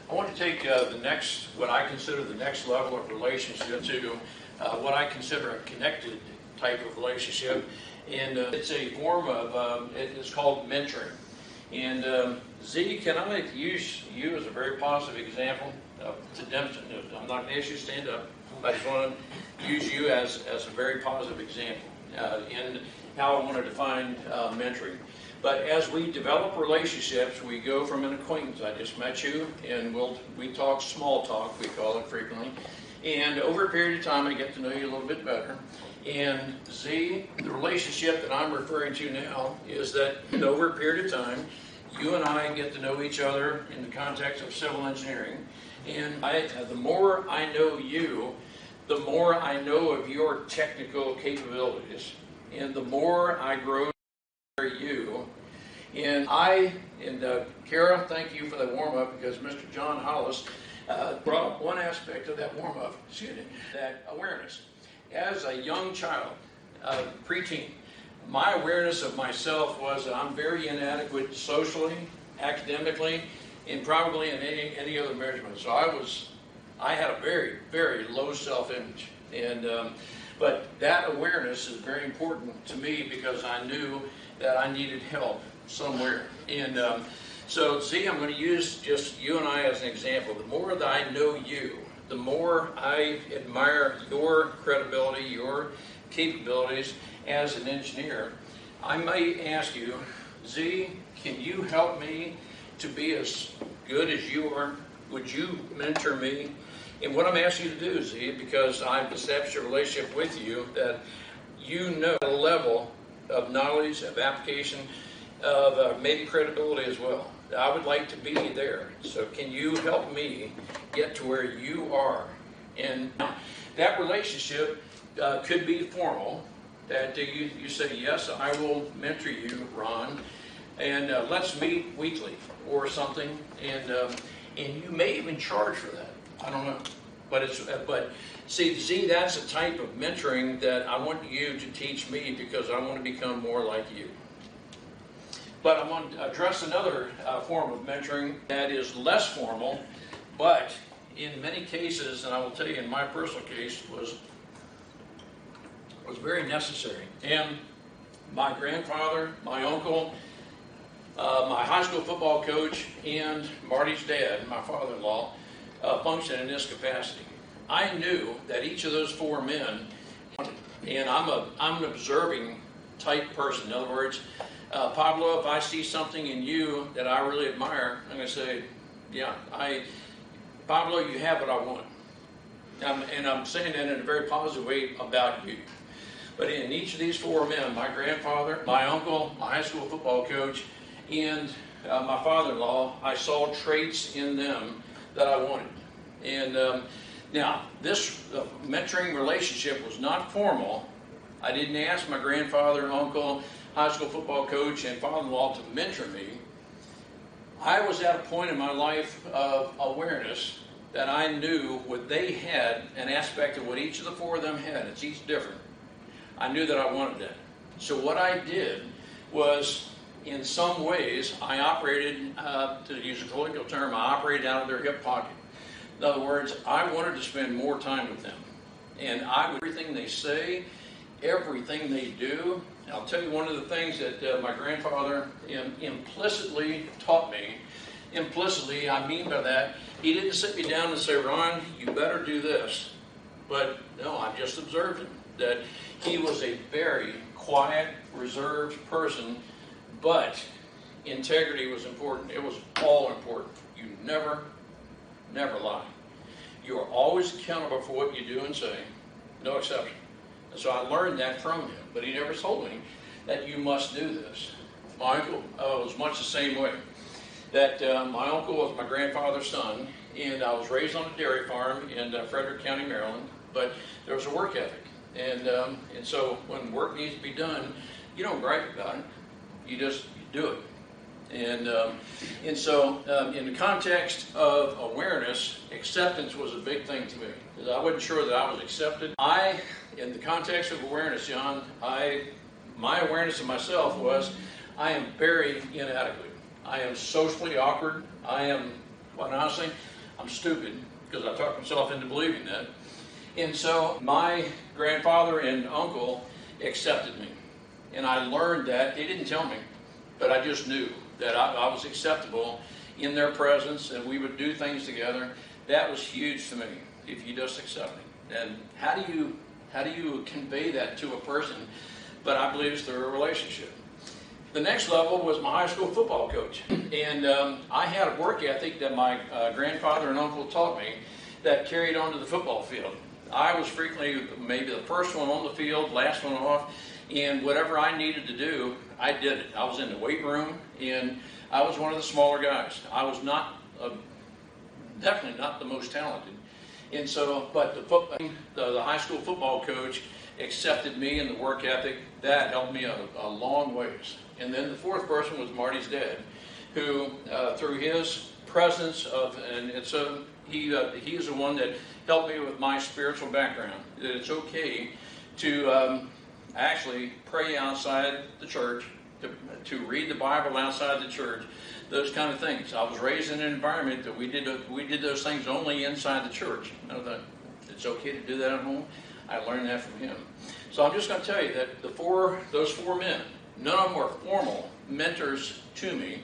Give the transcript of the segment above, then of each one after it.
I want to take what I consider the next level of relationship to what I consider a connected type of relationship. And it's a form of, it's called mentoring. And Z, can I use you as a very positive example to demonstrate? I'm not going to ask you to stand up. I just want to use you as a very positive example in how I want to define mentoring. But as we develop relationships, we go from an acquaintance. I just met you, and we talk small talk, we call it frequently. And over a period of time, I get to know you a little bit better. And Z, the relationship that I'm referring to now is that over a period of time, you and I get to know each other in the context of civil engineering. And the more I know you, the more I know of your technical capabilities. And the more I grow you. And Kara, thank you for the warm-up, because Mr. John Hollis brought up one aspect of that warm-up, that awareness. As a young child, preteen, my awareness of myself was that I'm very inadequate socially, academically, and probably in any other measurement. So I had a very, very low self-image. And but that awareness is very important to me, because I knew that I needed help somewhere. And so, Z, I'm going to use just you and I as an example. The more that I know you, the more I admire your credibility, your capabilities as an engineer. I might ask you, Z, can you help me to be as good as you are? Would you mentor me? And what I'm asking you to do, Z, because I've established a relationship with you, that you know the level of knowledge, of application, of maybe credibility as well. I would like to be there. So can you help me get to where you are? And that relationship could be formal, that you say, yes, I will mentor you, Ron, and let's meet weekly or something, and you may even charge for that. I don't know. But see, Z, that's a type of mentoring that I want you to teach me, because I want to become more like you. But I'm going to address another form of mentoring that is less formal, but in many cases, and I will tell you in my personal case, was very necessary. And my grandfather, my uncle, my high school football coach, and Marty's dad, my father-in-law, function in this capacity. I knew that each of those four men, and I'm an observing type person. In other words, Pablo, if I see something in you that I really admire, I'm going to say, yeah, Pablo, you have what I want. And I'm saying that in a very positive way about you. But in each of these four men, my grandfather, my uncle, my high school football coach, and my father-in-law, I saw traits in them that I wanted. And now, this mentoring relationship was not formal. I didn't ask my grandfather, uncle, high school football coach, and father-in-law to mentor me. I was at a point in my life of awareness that I knew what they had, an aspect of what each of the four of them had. It's each different. I knew that I wanted that. So what I did was, in some ways, I operated, to use a colloquial term, I operated out of their hip pocket. In other words, I wanted to spend more time with them. And everything they say, everything they do. I'll tell you one of the things that my grandfather implicitly taught me. Implicitly, I mean by that, he didn't sit me down and say, Ron, you better do this. But no, I just observed him, that he was a very quiet, reserved person, but integrity was important. It was all important. You never lie. You are always accountable for what you do and say, no exception. And so I learned that from him, but he never told me that you must do this. My uncle was much the same way. That my uncle was my grandfather's son, and I was raised on a dairy farm in Frederick County, Maryland, but there was a work ethic. And so when work needs to be done, you don't gripe about it. You just do it. And so in the context of awareness, acceptance was a big thing to me, because I wasn't sure that I was accepted. In the context of awareness, John, my awareness of myself was, I am very inadequate. I am socially awkward. I am, quite honestly, I'm stupid because I talked myself into believing that. And so my grandfather and uncle accepted me. And I learned that, they didn't tell me, but I just knew that I was acceptable in their presence and we would do things together. That was huge to me, if you just accept me. And how do you convey that to a person? But I believe it's through a relationship. The next level was my high school football coach. And I had a work ethic that my grandfather and uncle taught me that carried on to the football field. I was frequently maybe the first one on the field, last one off, and whatever I needed to do, I did it. I was in the weight room, and I was one of the smaller guys. I was not, definitely not the most talented. And so, but the high school football coach accepted me and the work ethic. That helped me a long ways. And then the fourth person was Marty's dad, who through his presence of, and he is the one that helped me with my spiritual background. That it's okay to actually pray outside the church, to read the Bible outside the church, those kind of things. I was raised in an environment that we did those things only inside the church. You know, that it's okay to do that at home. I learned that from him. So I'm just going to tell you that those four men, none of them were formal mentors to me,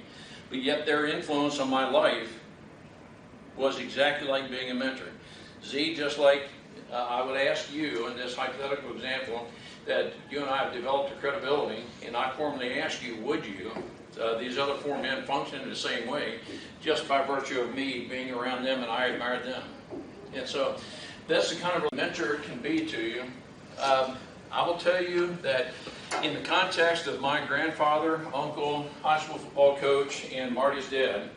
but yet their influence on my life was exactly like being a mentor. Z, just like I would ask you in this hypothetical example, that you and I have developed a credibility, and I formally ask you, would you? These other four men function in the same way, just by virtue of me being around them and I admired them. And so that's the kind of a mentor can be to you. I will tell you that in the context of my grandfather, uncle, high school football coach, and Marty's dad,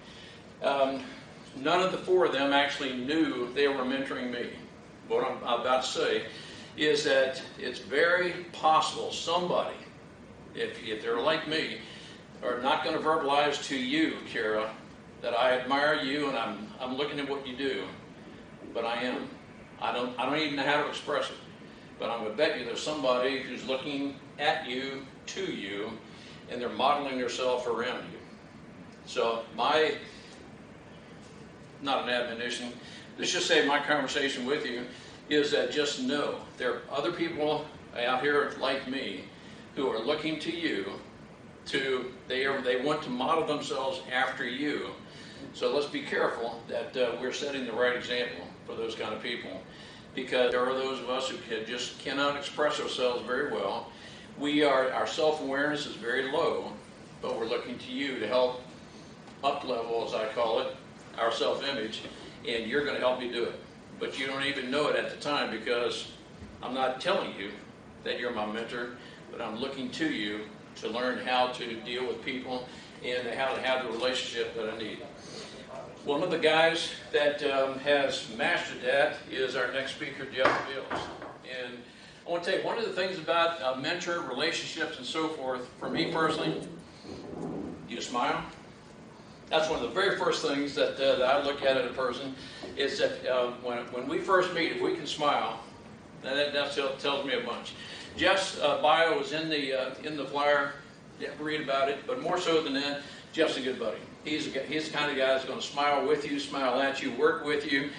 none of the four of them actually knew they were mentoring me. What I'm about to say is that it's very possible somebody, if they're like me, are not going to verbalize to you, Kara, that I admire you and I'm looking at what you do, but I am. I don't even know how to express it, but I'm going to bet you there's somebody who's looking at you, to you, and they're modeling themselves around you. So not an admonition, let's just say my conversation with you is that just know there are other people out here like me who are looking to you they want to model themselves after you. So let's be careful that we're setting the right example for those kind of people, because there are those of us who just cannot express ourselves very well. Our self-awareness is very low, but we're looking to you to help up-level, as I call it, our self-image, and you're going to help me do it. But you don't even know it at the time, because I'm not telling you that you're my mentor, but I'm looking to you to learn how to deal with people and how to have the relationship that I need. One of the guys that has mastered that is our next speaker, Jeff Bills. And I want to tell you, one of the things about mentor relationships and so forth, for me personally, do you smile? That's one of the very first things that I look at in a person, is that when we first meet, if we can smile, that tells me a bunch. Jeff's bio is in the flyer. You have to read about it, but more so than that, Jeff's a good buddy. He's the kind of guy that's going to smile with you, smile at you, work with you.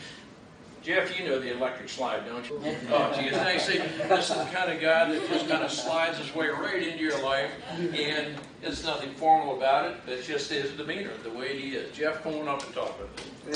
Jeff, you know the electric slide, don't you? Oh, geez. Now, see, this is the kind of guy that just kind of slides his way right into your life, and there's nothing formal about it. It's just his demeanor, the way he is. Jeff, come on up and talk with us.